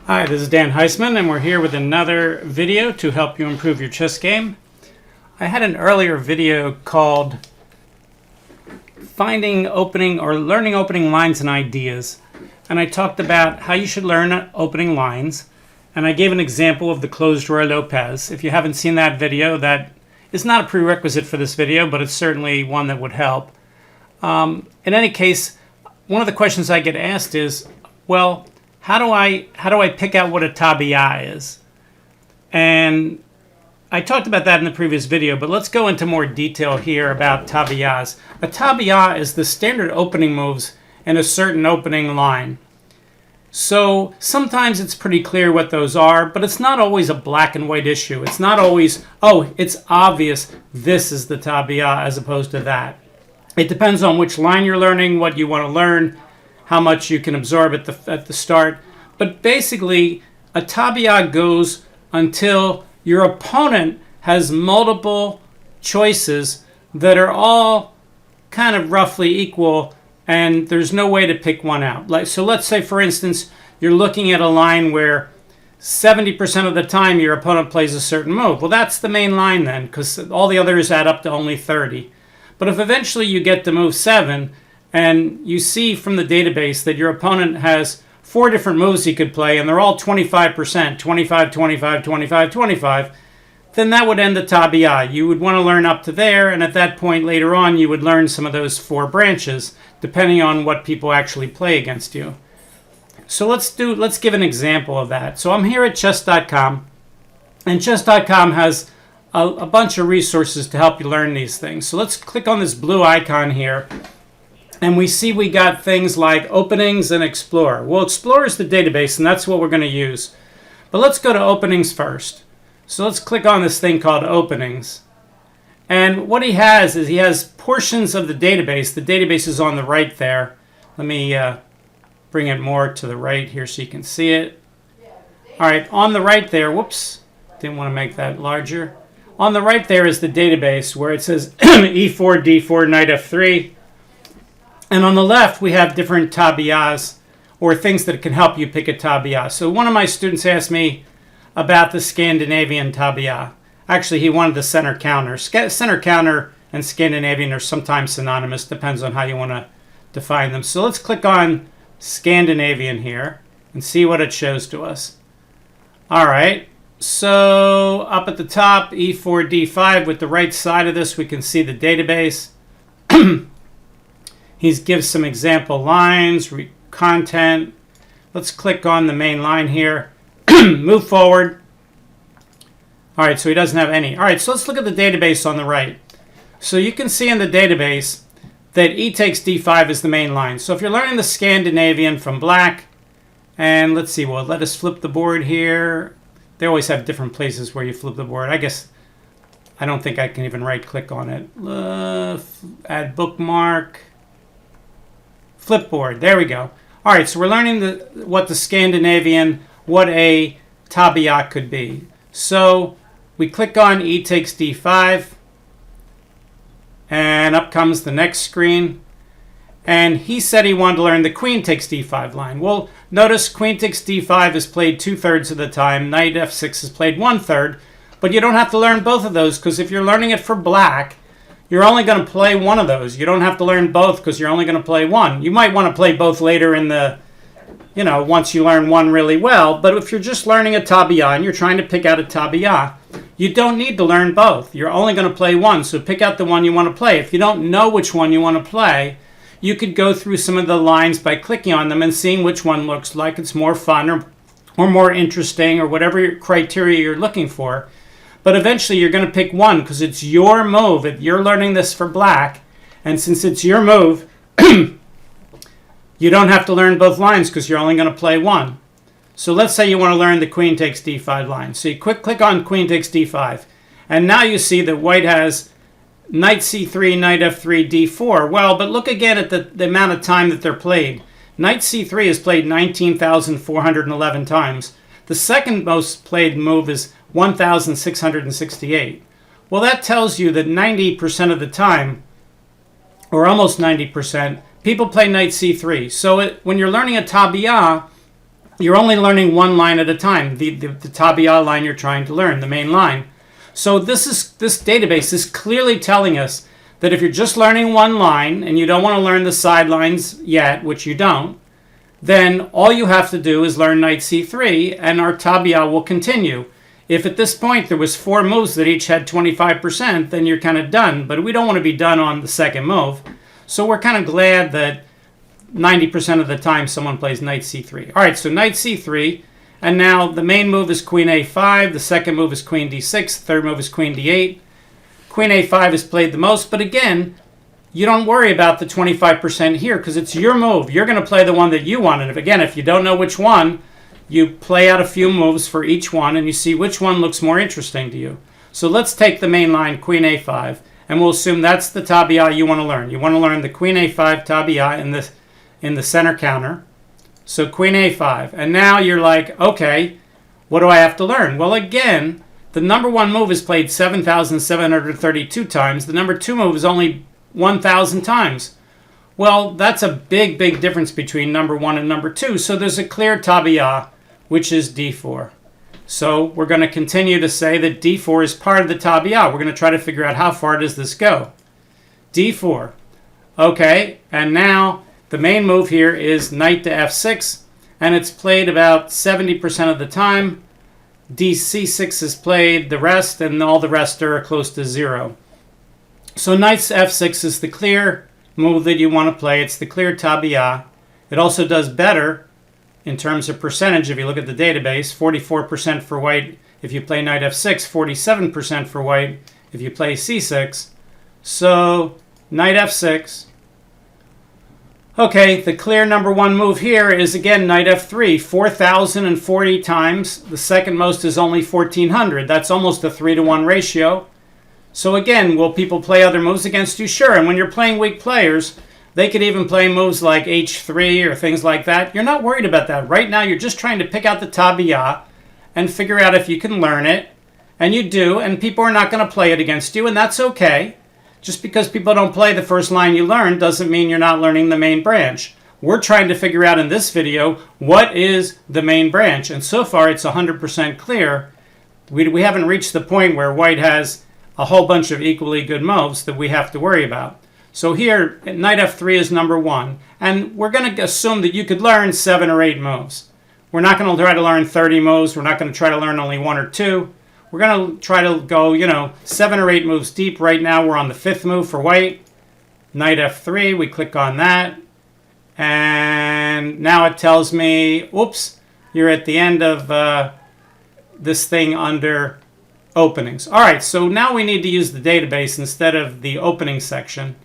Hi, this is Dan Heisman, and we're here with another video to help you improve your chess game. I had an earlier video called Finding Opening or Learning Opening Lines and Ideas, and I talked about how you should learn opening lines, and I gave an example of the closed Roy Lopez. If you haven't seen that video, that is not a prerequisite for this video, but it's certainly one that would help. In any case, one of the questions I get asked is, well, how do I pick out what a tabiya is? And I talked about that in the previous video, but let's go into more detail here about tabiyas. A tabiya is the standard opening moves in a certain opening line. So sometimes it's pretty clear what those are, but it's not always a black and white issue. It's not always, oh, it's obvious this is the tabiya as opposed to that. It depends on which line you're learning, what you want to learn, how much you can absorb at the start. But basically, a tabiya goes until your opponent has multiple choices that are all kind of roughly equal, and there's no way to pick one out. So let's say, for instance, you're looking at a line where 70% of the time your opponent plays a certain move. Well, that's the main line then, because all the others add up to only 30. But if eventually you get to move 7, and you see from the database that your opponent has 4 different moves he could play, and they're all 25%, 25, 25, 25, 25, then that would end the tabiya. You would want to learn up to there, and at that point later on, you would learn some of those 4 branches, depending on what people actually play against you. So let's give an example of that. So I'm here at chess.com, and chess.com has a bunch of resources to help you learn these things. So let's click on this blue icon here. And we see we got things like openings and explore. Well, explore is the database, and that's what we're going to use. But let's go to openings first. So let's click on this thing called openings. And what he has is he has portions of the database. The database is on the right there. Let me bring it more to the right here so you can see it. All right, on the right there, whoops, didn't want to make that larger. On the right there is the database where it says E4, D4, knight F3. And on the left, we have different tabiyas, or things that can help you pick a tabiya. So one of my students asked me about the Scandinavian tabiya. Actually, he wanted the center counter. Center counter and Scandinavian are sometimes synonymous, depends on how you want to define them. So let's click on Scandinavian here and see what it shows to us. All right, so up at the top, E4, D5, with the right side of this, we can see the database. He gives some example lines, content. Let's click on the main line here. Move forward. All right, so he doesn't have any. All right, so let's look at the database on the right. So you can see in the database that E takes D5 is the main line. So if you're learning the Scandinavian from black, and let's see, well, let us flip the board here. They always have different places where you flip the board. I guess I don't think I can even right-click on it. Add bookmark. Flipboard, there we go. All right, so we're learning what the Scandinavian, what a tabiya could be. So we click on E takes D5, and up comes the next screen. And he said he wanted to learn the Queen takes D5 line. Well, notice Queen takes D5 is played 2/3 of the time, Knight F6 is played 1/3, but you don't have to learn both of those, because if you're learning it for black, you're only going to play one of those. You don't have to learn both because you're only going to play one. You might want to play both later in the, once you learn one really well. But if you're just learning a tabiya and you're trying to pick out a tabiya, you don't need to learn both. You're only going to play one. So pick out the one you want to play. If you don't know which one you want to play, you could go through some of the lines by clicking on them and seeing which one looks like it's more fun or more interesting or whatever criteria you're looking for. But eventually you're going to pick one because it's your move. If you're learning this for black, and since it's your move, you don't have to learn both lines because you're only going to play one. So let's say you want to learn the Queen takes D5 line. So you click on Queen takes D5. And now you see that white has Knight C3, Knight F3, D4. Well, but look again at the amount of time that they're played. Knight C3 is played 19,411 times. The second most played move is 1,668. Well, that tells you that 90% of the time, or almost 90%, people play Knight C3. So when you're learning a tabiya, you're only learning one line at a time, the tabiya line you're trying to learn, the main line. So this database is clearly telling us that if you're just learning one line and you don't want to learn the side lines yet, which you don't, then all you have to do is learn knight c3 and our tabiya will continue. If at this point there was 4 moves that each had 25%, then you're kind of done. But we don't want to be done on the second move. So we're kind of glad that 90% of the time someone plays knight c3. All right, so knight c3. And now the main move is queen a5. The second move is queen d6. The third move is queen d8. Queen a5 is played the most. But again, you don't worry about the 25% here because it's your move. You're going to play the one that you want. And if you don't know which one, you play out a few moves for each one and you see which one looks more interesting to you. So let's take the main line, queen a5, and we'll assume that's the tabiya you want to learn. You want to learn the queen a5 tabiya in the center counter. So queen a5. And now you're like, okay, what do I have to learn? Well, again, the number 1 move is played 7,732 times. The number 2 move is only 1,000 times. Well, that's a big, big difference between number 1 and number 2. So there's a clear tabiya, which is d4. So we're going to continue to say that d4 is part of the tabiya. We're going to try to figure out how far does this go. d4. Okay, and now the main move here is knight to f6, and it's played about 70% of the time. c6 is played the rest, and all the rest are close to 0. So knight to f6 is the clear move that you want to play. It's the clear tabiya. It also does better in terms of percentage. If you look at the database, 44% for white if you play knight f6, 47% for white if you play c6. So knight f6. Okay, the clear number 1 move here is again knight f3, 4,040 times. The second most is only 1,400. That's almost a 3-to-1 ratio. So again, will people play other moves against you? Sure, and when you're playing weak players, they could even play moves like h3 or things like that. You're not worried about that. Right now, you're just trying to pick out the tabiya and figure out if you can learn it. And you do, and people are not going to play it against you, and that's okay. Just because people don't play the first line you learn doesn't mean you're not learning the main branch. We're trying to figure out in this video, what is the main branch? And so far, it's 100% clear. We haven't reached the point where white has a whole bunch of equally good moves that we have to worry about. So here, knight f3 is number 1. And we're going to assume that you could learn 7 or 8 moves. We're not going to try to learn 30 moves. We're not going to try to learn only 1 or 2. We're going to try to go, 7 or 8 moves deep. Right now, we're on the 5th move for white. Knight f3, we click on that. And now it tells me, oops, you're at the end of this thing under openings. All right, so now we need to use the database instead of the opening section.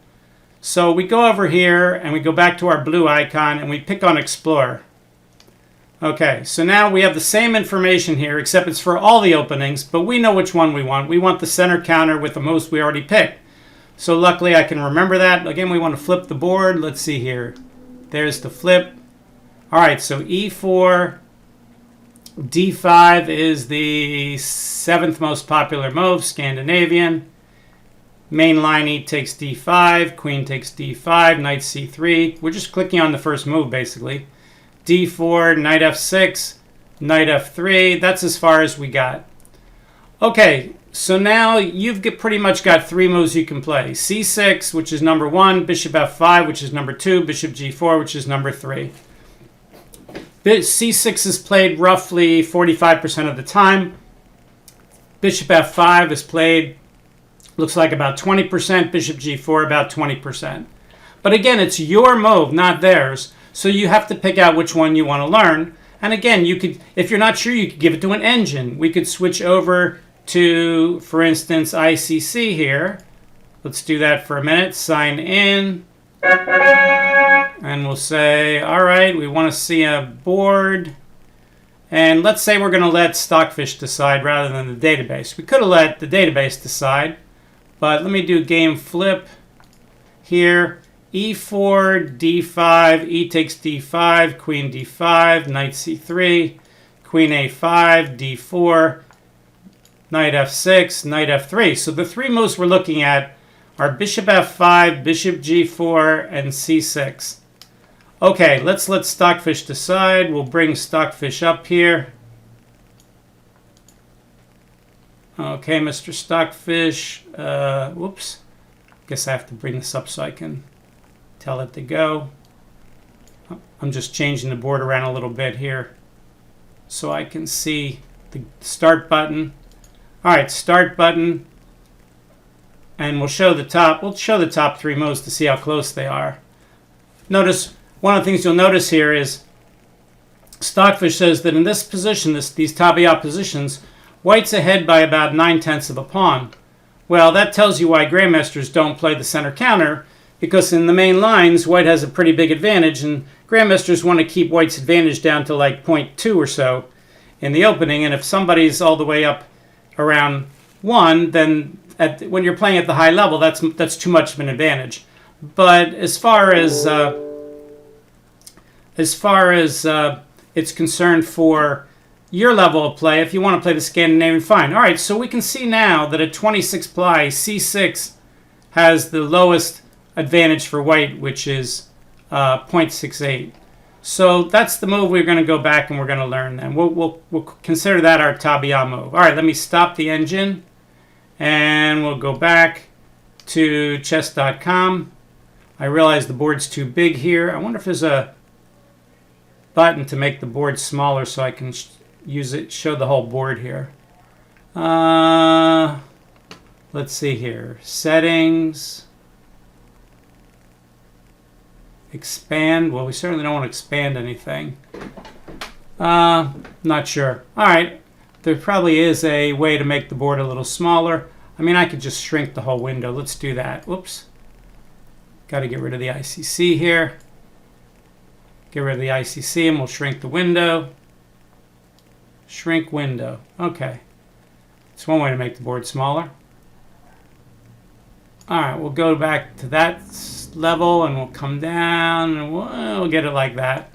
So we go over here and we go back to our blue icon and we pick on Explorer. Okay, so now we have the same information here, except it's for all the openings, but we know which one we want. We want the center counter with the most we already picked. So luckily I can remember that. Again, we want to flip the board. Let's see here. There's the flip. All right, so e4, d5 is the 7th most popular move, Scandinavian. Main line e takes d5, queen takes d5, knight c3. We're just clicking on the first move, basically. d4, knight f6, knight f3. That's as far as we got. Okay, so now you've pretty much got 3 moves you can play. c6, which is number 1, bishop f5, which is number 2, bishop g4, which is number 3. c6 is played roughly 45% of the time. Bishop f5 is played, looks like about 20%. Bishop g4 about 20%. But again, it's your move, not theirs. So you have to pick out which one you want to learn. And again, you could, if you're not sure, you could give it to an engine. We could switch over to, for instance, ICC here. Let's do that for a minute. Sign in. And we'll say, all right, we want to see a board. And let's say we're going to let Stockfish decide rather than the database. We could have let the database decide. But let me do game flip here. e4, d5, e takes d5, queen d5, knight c3, queen a5, d4, knight f6, knight f3. So the 3 moves we're looking at are bishop f5, bishop g4, and c6. Okay, let's let Stockfish decide. We'll bring Stockfish up here. Okay, Mr. Stockfish. Whoops. Guess I have to bring this up so I can tell it to go. I'm just changing the board around a little bit here so I can see the start button. All right, start button. And we'll show the top. We'll show the top 3 moves to see how close they are. Notice, one of the things you'll notice here is Stockfish says that in this position, these tabiya positions, white's ahead by about 9/10 of a pawn. Well, that tells you why grandmasters don't play the center counter, because in the main lines, white has a pretty big advantage, and grandmasters want to keep white's advantage down to like 0.2 or so in the opening. And if somebody's all the way up around 1, then when you're playing at the high level, that's too much of an advantage. But as far as it's concerned for your level of play, if you want to play the Scandinavian, fine. All right, so we can see now that at 26 ply, C6 has the lowest advantage for white, which is 0.68. So that's the move we're going to go back and we're going to learn then. We'll consider that our tabiya move. All right, let me stop the engine and we'll go back to chess.com. I realize the board's too big here. I wonder if there's a button to make the board smaller so I can use it, show the whole board here. Let's see here. Settings. Expand. Well, we certainly don't want to expand anything. Not sure. All right. There probably is a way to make the board a little smaller. I mean, I could just shrink the whole window. Let's do that. Whoops. Got to get rid of the ICC here. Get rid of the ICC and we'll shrink the window. Shrink window. Okay. It's one way to make the board smaller. All right, we'll go back to that level and we'll come down and we'll get it like that.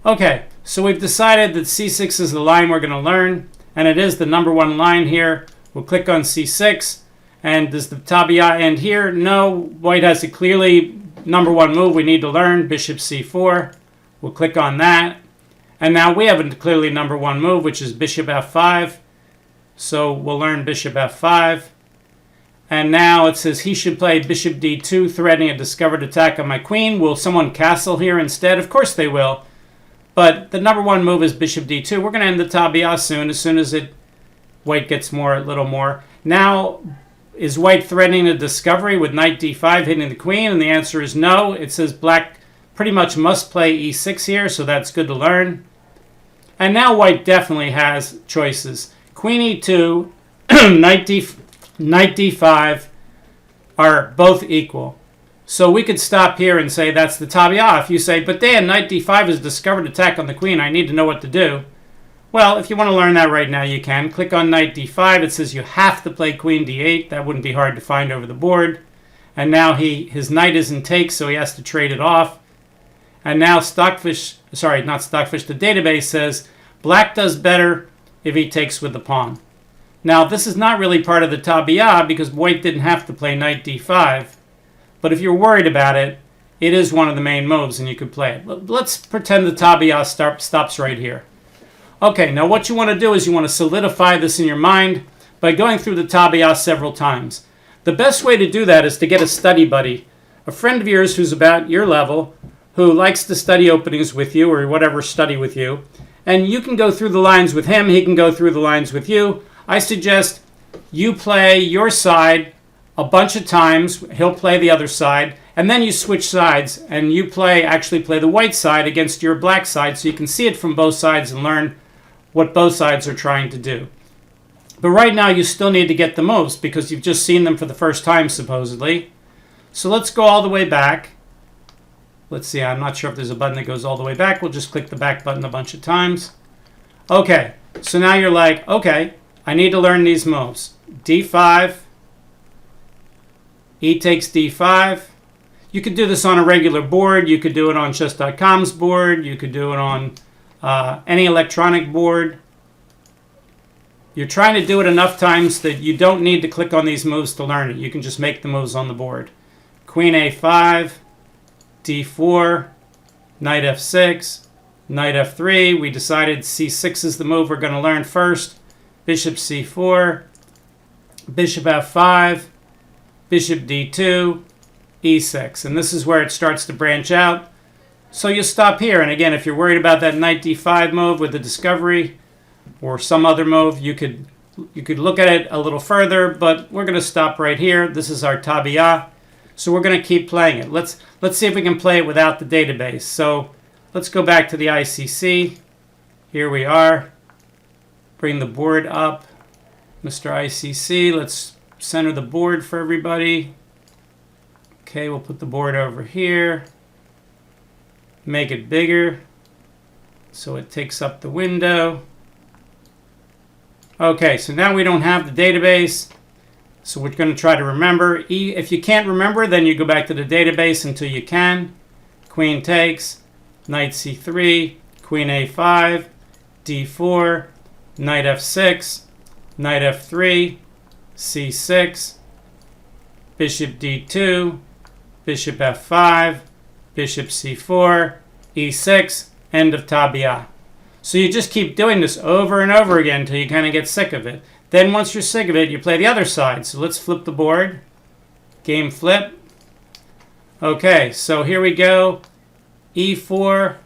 Okay, so we've decided that C6 is the line we're going to learn, and it is the number 1 line here. We'll click on C6, and does the tabiya end here? No, white has a clearly number 1 move we need to learn, bishop C4. We'll click on that, and now we have a clearly number 1 move, which is bishop F5. So we'll learn bishop F5. And now it says he should play bishop D2, threatening a discovered attack on my queen. Will someone castle here instead? Of course they will. But the number 1 move is bishop D2. We're going to end the tabiya soon as white gets a little more. Now, is white threatening a discovery with knight D5 hitting the queen? And the answer is no. It says black pretty much must play E6 here, so that's good to learn. And now white definitely has choices. Queen E2, Knight D5 are both equal. So we could stop here and say that's the tabiya. If you say, but Dan, Knight D5 is a discovered attack on the queen, I need to know what to do. Well, if you want to learn that right now, you can. Click on Knight D5. It says you have to play Queen D8. That wouldn't be hard to find over the board. And now his knight is in take, so he has to trade it off. And now the database says black does better if he takes with the pawn. Now, this is not really part of the tabiya because white didn't have to play Knight D5. But if you're worried about it, it is one of the main moves and you could play it. Let's pretend the tabiya stops right here. Okay, now what you want to do is you want to solidify this in your mind by going through the tabiya several times. The best way to do that is to get a study buddy, a friend of yours who's about your level, who likes to study openings with you or whatever study with you. And you can go through the lines with him, he can go through the lines with you. I suggest you play your side a bunch of times, he'll play the other side, and then you switch sides and you actually play the white side against your black side so you can see it from both sides and learn what both sides are trying to do. But right now you still need to get the moves because you've just seen them for the first time supposedly. So let's go all the way back. Let's see, I'm not sure if there's a button that goes all the way back. We'll just click the back button a bunch of times. Okay, so now you're like, okay, I need to learn these moves. D5, E takes D5. You could do this on a regular board. You could do it on chess.com's board. You could do it on any electronic board. You're trying to do it enough times that you don't need to click on these moves to learn it. You can just make the moves on the board. Queen A5, D4, knight f6, knight f3. We decided c6 is the move we're going to learn first. Bishop c4, bishop f5, bishop d2, e6. And this is where it starts to branch out. So you stop here. And again, if you're worried about that knight d5 move with the discovery or some other move, you could look at it a little further, but we're going to stop right here. This is our tabiya. So we're going to keep playing it. Let's see if we can play it without the database. So let's go back to the ICC. Here we are. Bring the board up. Mr. ICC, let's center the board for everybody. Okay, we'll put the board over here. Make it bigger so it takes up the window. Okay, so now we don't have the database. So we're going to try to remember. If you can't remember, then you go back to the database until you can. Queen takes, knight c3, queen a5, d4, knight f6, knight f3, c6, bishop d2, bishop f5, bishop c4, e6, end of tabiya. So you just keep doing this over and over again until you kind of get sick of it. Then once you're sick of it, you play the other side. So let's flip the board. Game flip. Okay, so here we go. e4,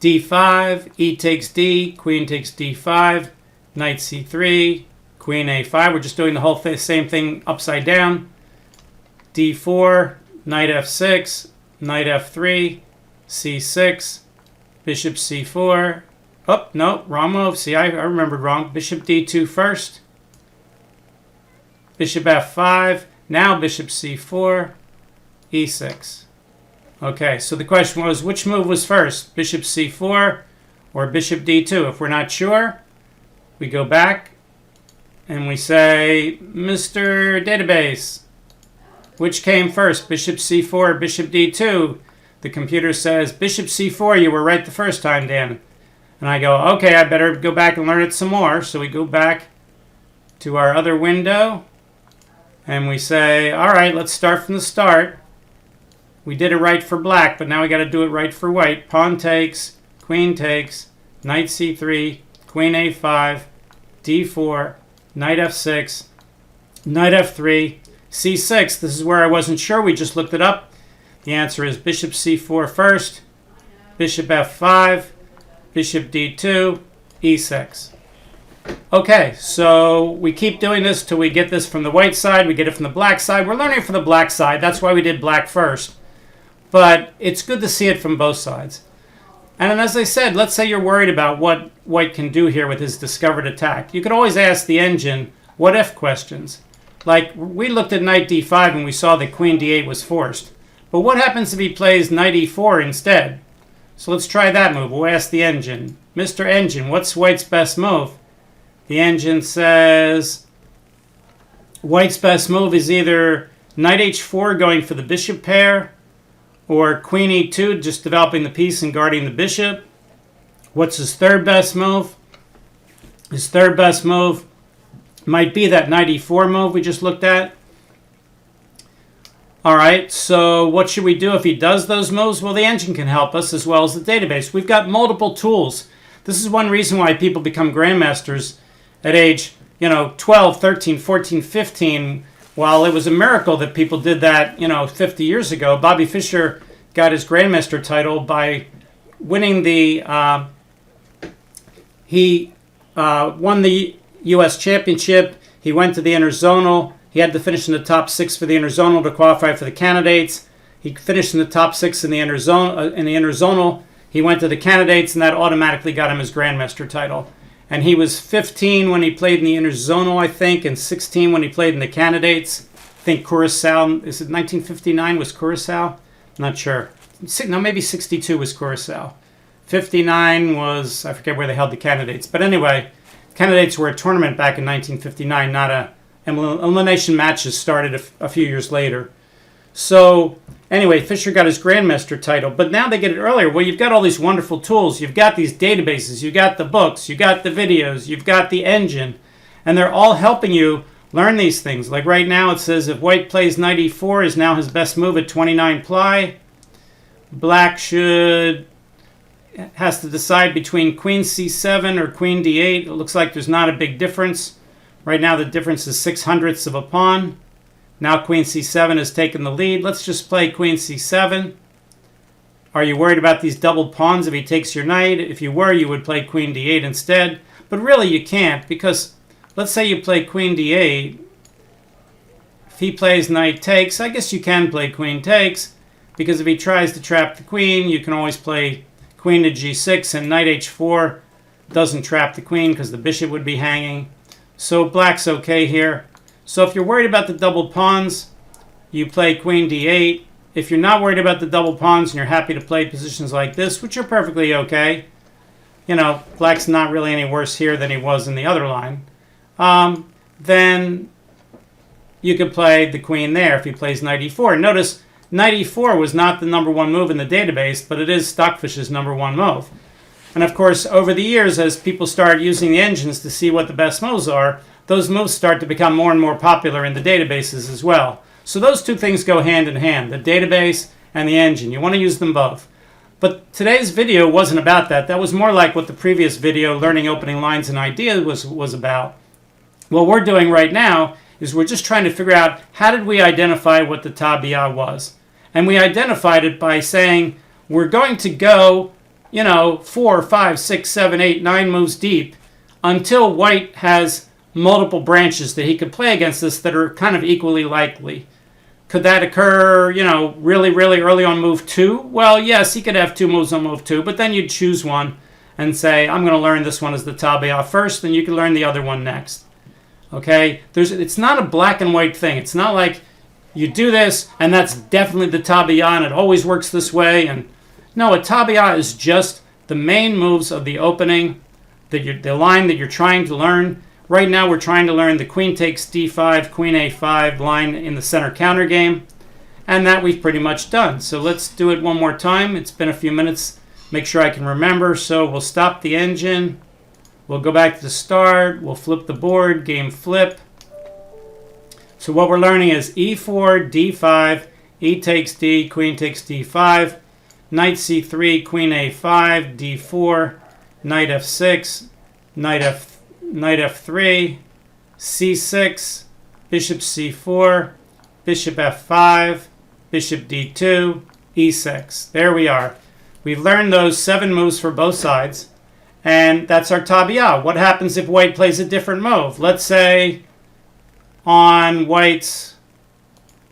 d5, e takes d, queen takes d5, knight c3, queen a5. We're just doing the whole same thing upside down. d4, knight f6, knight f3, c6, bishop c4. Oh, no, wrong move. See, I remembered wrong. Bishop d2 first. Bishop f5. Now bishop c4, e6. Okay, so the question was, which move was first? Bishop c4 or bishop d2? If we're not sure, we go back and we say, Mr. Database, which came first, bishop c4 or bishop d2? The computer says, bishop c4, you were right the first time, Dan. And I go, okay, I better go back and learn it some more. So we go back to our other window and we say, all right, let's start from the start. We did it right for black, but now we got to do it right for white. Pawn takes, queen takes, knight c3, queen a5, d4, knight f6, knight f3, c6. This is where I wasn't sure. We just looked it up. The answer is bishop c4 first, bishop f5, bishop d2, e6. Okay, so we keep doing this till we get this from the white side. We get it from the black side. We're learning from the black side. That's why we did black first. But it's good to see it from both sides. And as I said, let's say you're worried about what white can do here with his discovered attack. You could always ask the engine what-if questions. Like, we looked at knight d5 and we saw that queen d8 was forced. But what happens if he plays knight e4 instead? So let's try that move. We'll ask the engine. Mr. Engine, what's white's best move? The engine says white's best move is either knight h4 going for the bishop pair or queen e2 just developing the piece and guarding the bishop. What's his third best move? His third best move might be that knight e4 move we just looked at. All right, so what should we do if he does those moves? Well, the engine can help us as well as the database. We've got multiple tools. This is one reason why people become grandmasters at age, 12, 13, 14, 15. While it was a miracle that people did that, 50 years ago. Bobby Fischer got his grandmaster title by winning he won the U.S. championship. He went to the interzonal. He had to finish in the top 6 for the interzonal to qualify for the candidates. He finished in the top 6 in the interzonal. He went to the candidates, and that automatically got him his grandmaster title. And he was 15 when he played in the interzonal, I think, and 16 when he played in the candidates. I think Curacao, is it 1959 was Curacao? Not sure. No, maybe 62 was Curacao. 59 was, I forget where they held the candidates. But anyway, candidates were a tournament back in 1959, not a elimination matches started a few years later. So anyway, Fischer got his grandmaster title, but now they get it earlier. Well, you've got all these wonderful tools. You've got these databases. You've got the books. You've got the videos. You've got the engine. And they're all helping you learn these things. Like right now it says if white plays knight e4 is now his best move at 29 ply. Black has to decide between queen c7 or queen d8. It looks like there's not a big difference. Right now the difference is 6/100ths of a pawn. Now queen c7 has taken the lead. Let's just play queen c7. Are you worried about these double pawns if he takes your knight? If you were, you would play queen d8 instead. But really you can't, because let's say you play queen d8. If he plays knight takes, I guess you can play queen takes, because if he tries to trap the queen, you can always play queen to g6, and knight h4 doesn't trap the queen because the bishop would be hanging. So black's okay here. So if you're worried about the double pawns, you play queen d8. If you're not worried about the double pawns and you're happy to play positions like this, which are perfectly okay, you know, black's not really any worse here than he was in the other line, then you could play the queen there if he plays knight e4. Notice knight e4 was not the #1 move in the database, but it is Stockfish's #1 move. And of course, over the years, as people start using the engines to see what the best moves are, those moves start to become more and more popular in the databases as well. So those two things go hand in hand, the database and the engine. You want to use them both. But today's video wasn't about that. That was more like what the previous video, Learning Opening Lines and Ideas, was about. What we're doing right now is we're just trying to figure out how did we identify what the tabiya was. And we identified it by saying we're going to go, 4, 5, 6, 7, 8, 9 moves deep until white has multiple branches that he could play against us that are kind of equally likely. Could that occur, really, really early on move 2? Well, yes, he could have 2 moves on move 2, but then you'd choose one and say, I'm going to learn this one as the tabiya first, and you can learn the other one next. Okay? It's not a black and white thing. It's not like you do this, and that's definitely the tabiya, and it always works this way. And no, a tabiya is just the main moves of the opening, the line that you're trying to learn. Right now we're trying to learn the queen takes d5, queen a5 line in the center counter game, and that we've pretty much done. So let's do it one more time. It's been a few minutes. Make sure I can remember. So we'll stop the engine. We'll go back to the start. We'll flip the board, game flip. So what we're learning is e4, d5, e takes d, queen takes d5, knight c3, queen a5, d4, knight f6, knight f3, c6, bishop c4, bishop f5, bishop d2, e6. There we are. We've learned those 7 moves for both sides, and that's our tabiya. What happens if white plays a different move? Let's say on white's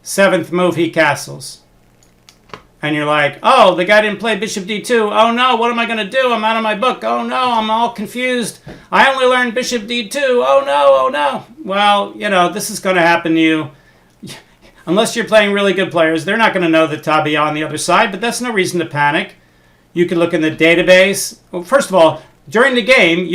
7th move he castles. And you're like, oh, the guy didn't play bishop d2. Oh no, what am I going to do? I'm out of my book. Oh no, I'm all confused. I only learned bishop d2. Oh no, oh no. Well, this is going to happen to you. Unless you're playing really good players, they're not going to know the tabiya on the other side, but that's no reason to panic. You can look in the database. Well, first of all, during the game,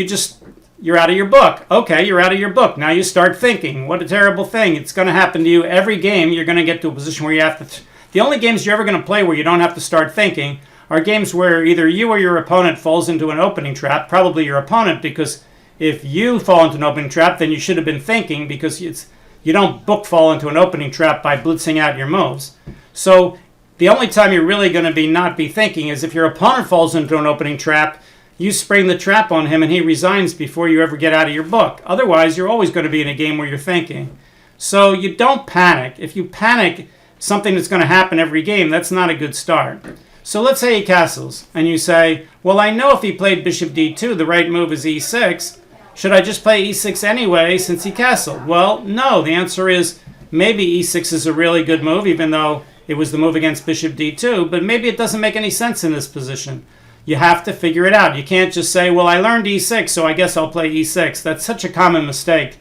you're out of your book. Okay, you're out of your book. Now you start thinking. What a terrible thing. It's going to happen to you every game. You're going to get to a position where you have to... The only games you're ever going to play where you don't have to start thinking are games where either you or your opponent falls into an opening trap, probably your opponent, because if you fall into an opening trap, then you should have been thinking, because you don't book fall into an opening trap by blitzing out your moves. So the only time you're really going to not be thinking is if your opponent falls into an opening trap, you spring the trap on him and he resigns before you ever get out of your book. Otherwise, you're always going to be in a game where you're thinking. So you don't panic. If you panic, something that's going to happen every game, that's not a good start. So let's say he castles, and you say, well, I know if he played bishop d2, the right move is e6. Should I just play e6 anyway since he castled? Well, no. The answer is maybe e6 is a really good move, even though it was the move against bishop d2, but maybe it doesn't make any sense in this position. You have to figure it out. You can't just say, well, I learned e6, so I guess I'll play e6. That's such a common mistake.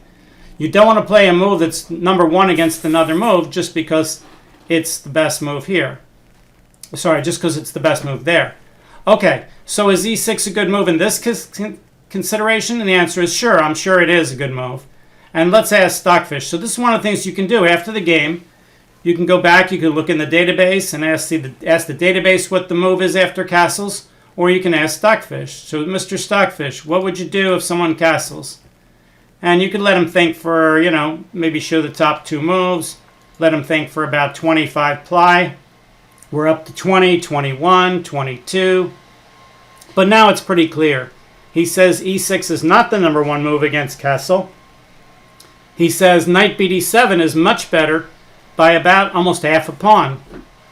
You don't want to play a move that's #1 against another move just because it's the best move here. Sorry, just because it's the best move there. Okay, so is e6 a good move in this consideration? And the answer is sure. I'm sure it is a good move. And let's ask Stockfish. So this is one of the things you can do after the game. You can go back, you can look in the database and ask the database what the move is after castles, or you can ask Stockfish. So Mr. Stockfish, what would you do if someone castles? And you could let him think for, maybe show the top 2 moves. Let him think for about 25 ply. We're up to 20, 21, 22. But now it's pretty clear. He says e6 is not the number one move against castle. He says knight bd7 is much better by about almost half a pawn.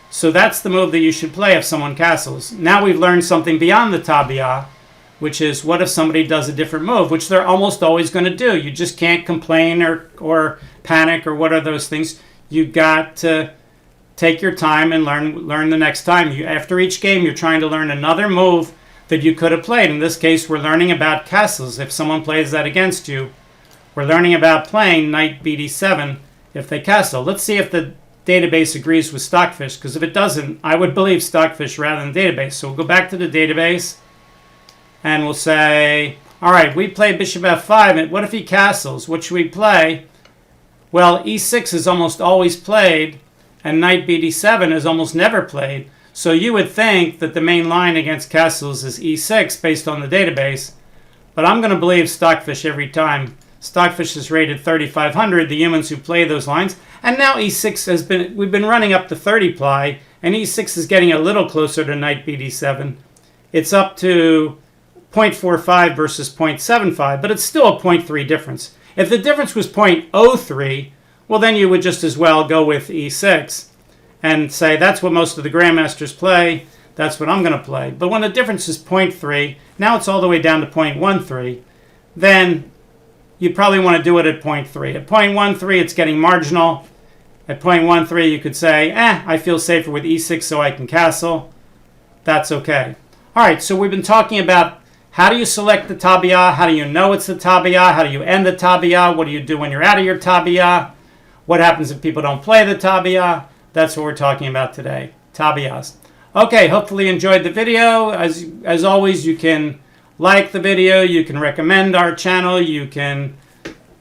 So that's the move that you should play if someone castles. Now we've learned something beyond the tabiya, which is what if somebody does a different move, which they're almost always going to do. You just can't complain or panic or what are those things. You got to take your time and learn the next time. After each game, you're trying to learn another move that you could have played. In this case, we're learning about castles. If someone plays that against you, we're learning about playing knight bd7 if they castle. Let's see if the database agrees with Stockfish, because if it doesn't, I would believe Stockfish rather than database. So we'll go back to the database and we'll say, all right, we play bishop f5, and what if he castles? What should we play? Well, e6 is almost always played, and knight bd7 is almost never played. So you would think that the main line against castles is e6 based on the database, but I'm going to believe Stockfish every time. Stockfish is rated 3,500, the humans who play those lines, and now e6 we've been running up to 30 ply, and e6 is getting a little closer to knight bd7. It's up to 0.45 versus 0.75, but it's still a 0.3 difference. If the difference was 0.03, well then you would just as well go with e6 and say that's what most of the grandmasters play, that's what I'm going to play. But when the difference is 0.3, now it's all the way down to 0.13, then you probably want to do it at 0.3. At 0.13, it's getting marginal. At 0.13, you could say, I feel safer with e6 so I can castle. That's okay. All right, so we've been talking about how do you select the tabiya, how do you know it's the tabiya, how do you end the tabiya, what do you do when you're out of your tabiya, what happens if people don't play the tabiya. That's what we're talking about today, tabiyas. Okay, hopefully you enjoyed the video. As always, you can like the video, you can recommend our channel, you can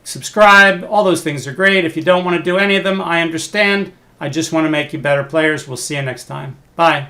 subscribe. All those things are great. If you don't want to do any of them, I understand. I just want to make you better players. We'll see you next time. Bye.